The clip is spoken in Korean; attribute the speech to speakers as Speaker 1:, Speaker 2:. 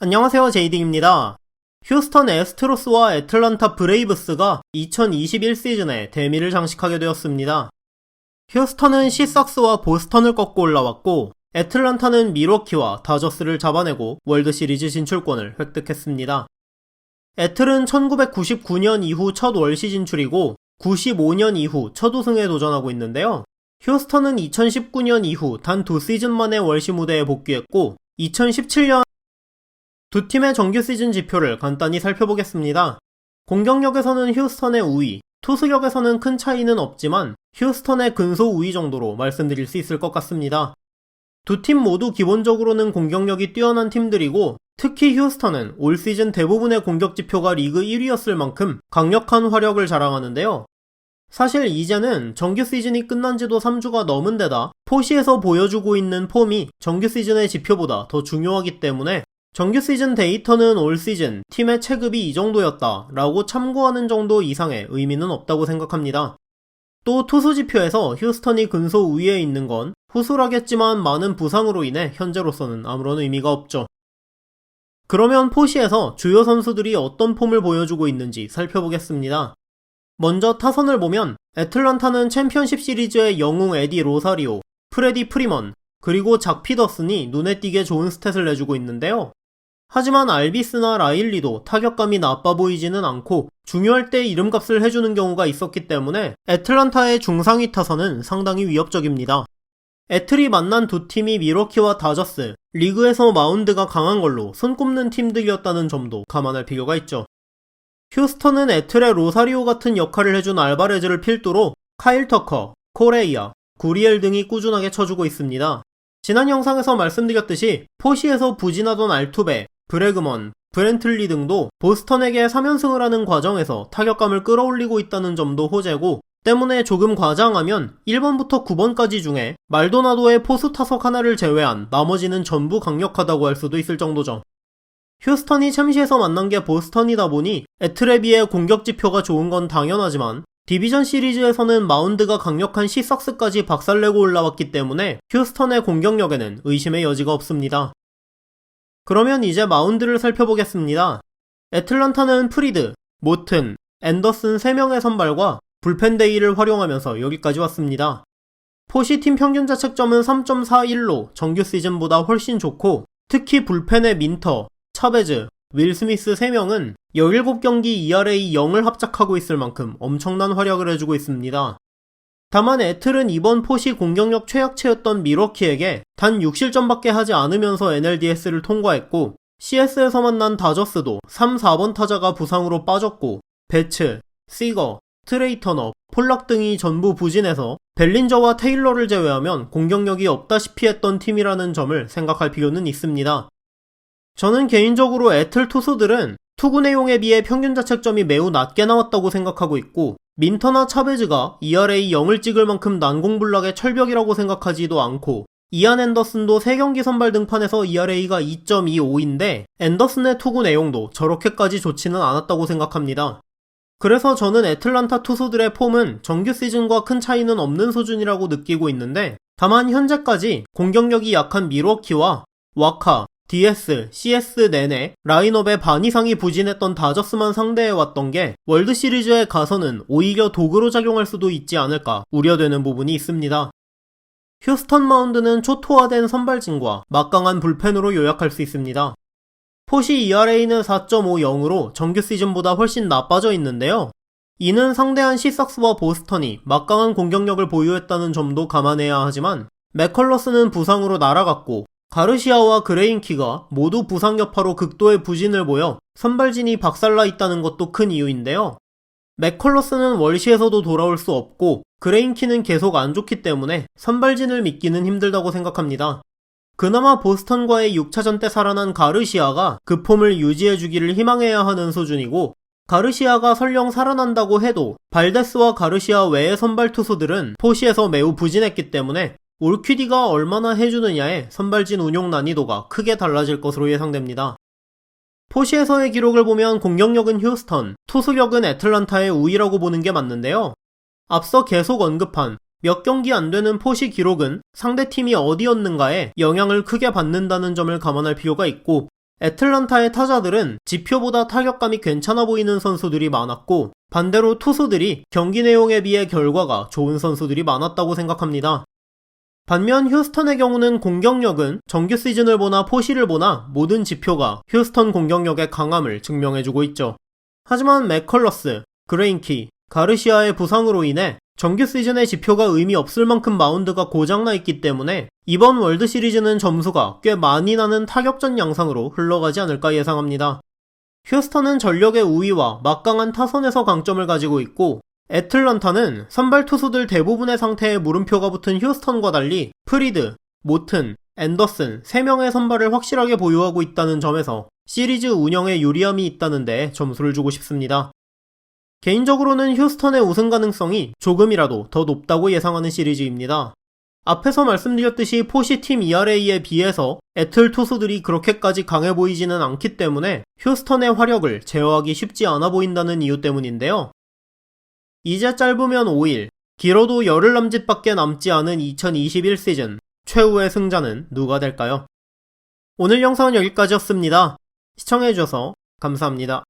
Speaker 1: 안녕하세요, 제이딩입니다. 휴스턴 애스트로스와 애틀란타 브레이브스가 2021 시즌에 대미를 장식하게 되었습니다. 휴스턴은 시삭스와 보스턴을 꺾고 올라왔고, 애틀란타는 밀워키와 다저스를 잡아내고 월드시리즈 진출권을 획득했습니다. 애틀은 1999년 이후 첫 월시 진출이고 95년 이후 첫 우승에 도전하고 있는데요. 휴스턴은 2019년 이후 단 2시즌 만에 월시 무대에 복귀했고 2017년 두 팀의 정규 시즌 지표를 간단히 살펴보겠습니다. 공격력에서는 휴스턴의 우위, 투수력에서는 큰 차이는 없지만 휴스턴의 근소 우위 정도로 말씀드릴 수 있을 것 같습니다. 두 팀 모두 기본적으로는 공격력이 뛰어난 팀들이고 특히 휴스턴은 올 시즌 대부분의 공격 지표가 리그 1위였을 만큼 강력한 화력을 자랑하는데요. 사실 이제는 정규 시즌이 끝난 지도 3주가 넘은 데다 포시에서 보여주고 있는 폼이 정규 시즌의 지표보다 더 중요하기 때문에 정규 시즌 데이터는 올 시즌 팀의 체급이 이 정도였다 라고 참고하는 정도 이상의 의미는 없다고 생각합니다. 또 투수 지표에서 휴스턴이 근소 우위에 있는 건 후술하겠지만 많은 부상으로 인해 현재로서는 아무런 의미가 없죠. 그러면 포시에서 주요 선수들이 어떤 폼을 보여주고 있는지 살펴보겠습니다. 먼저 타선을 보면 애틀란타는 챔피언십 시리즈의 영웅 에디 로사리오, 프레디 프리먼, 그리고 작 피더슨이 눈에 띄게 좋은 스탯을 내주고 있는데요. 하지만 알비스나 라일리도 타격감이 나빠 보이지는 않고 중요할 때 이름값을 해주는 경우가 있었기 때문에 애틀란타의 중상위 타선은 상당히 위협적입니다. 애틀이 만난 두 팀이 밀워키와 다저스, 리그에서 마운드가 강한 걸로 손꼽는 팀들이었다는 점도 감안할 필요가 있죠. 휴스턴은 애틀의 로사리오 같은 역할을 해준 알바레즈를 필두로 카일 터커, 코레이아, 구리엘 등이 꾸준하게 쳐주고 있습니다. 지난 영상에서 말씀드렸듯이 포시에서 부진하던 알투베, 브래그먼, 브렌틀리 등도 보스턴에게 3연승을 하는 과정에서 타격감을 끌어올리고 있다는 점도 호재고 때문에 조금 과장하면 1번부터 9번까지 중에 말도나도의 포수 타석 하나를 제외한 나머지는 전부 강력하다고 할 수도 있을 정도죠. 휴스턴이 챔시에서 만난 게 보스턴이다 보니 애틀에 비해 공격 지표가 좋은 건 당연하지만 디비전 시리즈에서는 마운드가 강력한 시삭스까지 박살내고 올라왔기 때문에 휴스턴의 공격력에는 의심의 여지가 없습니다. 그러면 이제 마운드를 살펴보겠습니다. 애틀란타는 프리드, 모튼, 앤더슨 3명의 선발과 불펜 데이를 활용하면서 여기까지 왔습니다. 포시 팀 평균 자책점은 3.41로 정규 시즌보다 훨씬 좋고 특히 불펜의 민터, 차베즈, 윌 스미스 3명은 17경기 ERA 0을 합작하고 있을 만큼 엄청난 활약을 해주고 있습니다. 다만 애틀은 이번 포시 공격력 최약체였던 밀워키에게 단 6실점밖에 하지 않으면서 NLDS를 통과했고 CS에서 만난 다저스도 3, 4번 타자가 부상으로 빠졌고 배츠, 시거, 트레이 터너, 폴락 등이 전부 부진해서 벨린저와 테일러를 제외하면 공격력이 없다시피 했던 팀이라는 점을 생각할 필요는 있습니다. 저는 개인적으로 애틀 투수들은 투구 내용에 비해 평균 자책점이 매우 낮게 나왔다고 생각하고 있고 민터나 차베즈가 ERA 0을 찍을 만큼 난공불락의 철벽이라고 생각하지도 않고 이안 앤더슨도 3경기 선발 등판에서 ERA가 2.25인데 앤더슨의 투구 내용도 저렇게까지 좋지는 않았다고 생각합니다. 그래서 저는 애틀란타 투수들의 폼은 정규 시즌과 큰 차이는 없는 수준이라고 느끼고 있는데 다만 현재까지 공격력이 약한 밀워키와 와카, DS, CS 내내 라인업의 반 이상이 부진했던 다저스만 상대해왔던 게 월드시리즈에 가서는 오히려 도구로 작용할 수도 있지 않을까 우려되는 부분이 있습니다. 휴스턴 마운드는 초토화된 선발진과 막강한 불펜으로 요약할 수 있습니다. 포시 ERA는 4.50으로 정규 시즌보다 훨씬 나빠져 있는데요. 이는 상대한 시삭스와 보스턴이 막강한 공격력을 보유했다는 점도 감안해야 하지만 맥컬러스는 부상으로 날아갔고 가르시아와 그레인키가 모두 부상 여파로 극도의 부진을 보여 선발진이 박살나 있다는 것도 큰 이유인데요. 맥컬러스는 월시에서도 돌아올 수 없고 그레인키는 계속 안 좋기 때문에 선발진을 믿기는 힘들다고 생각합니다. 그나마 보스턴과의 6차전 때 살아난 가르시아가 그 폼을 유지해주기를 희망해야 하는 수준이고 가르시아가 설령 살아난다고 해도 발데스와 가르시아 외의 선발 투수들은 포시에서 매우 부진했기 때문에 올퀴디가 얼마나 해주느냐에 선발진 운용 난이도가 크게 달라질 것으로 예상됩니다. 포시에서의 기록을 보면 공격력은 휴스턴, 투수력은 애틀란타의 우위라고 보는 게 맞는데요. 앞서 계속 언급한 몇 경기 안 되는 포시 기록은 상대팀이 어디였는가에 영향을 크게 받는다는 점을 감안할 필요가 있고 애틀란타의 타자들은 지표보다 타격감이 괜찮아 보이는 선수들이 많았고, 반대로 투수들이 경기 내용에 비해 결과가 좋은 선수들이 많았다고 생각합니다. 반면 휴스턴의 경우는 공격력은 정규 시즌을 보나 포시를 보나 모든 지표가 휴스턴 공격력의 강함을 증명해주고 있죠. 하지만 맥컬러스, 그레인키, 가르시아의 부상으로 인해 정규 시즌의 지표가 의미 없을 만큼 마운드가 고장나 있기 때문에 이번 월드 시리즈는 점수가 꽤 많이 나는 타격전 양상으로 흘러가지 않을까 예상합니다. 휴스턴은 전력의 우위와 막강한 타선에서 강점을 가지고 있고, 애틀란타는 선발 투수들 대부분의 상태에 물음표가 붙은 휴스턴과 달리 프리드, 모튼, 앤더슨 3명의 선발을 확실하게 보유하고 있다는 점에서 시리즈 운영에 유리함이 있다는 데 점수를 주고 싶습니다. 개인적으로는 휴스턴의 우승 가능성이 조금이라도 더 높다고 예상하는 시리즈입니다. 앞에서 말씀드렸듯이 포시 팀 ERA에 비해서 애틀 투수들이 그렇게까지 강해 보이지는 않기 때문에 휴스턴의 화력을 제어하기 쉽지 않아 보인다는 이유 때문인데요. 이제 짧으면 5일, 길어도 열흘 남짓밖에 남지 않은 2021 시즌 최후의 승자는 누가 될까요? 오늘 영상은 여기까지였습니다. 시청해주셔서 감사합니다.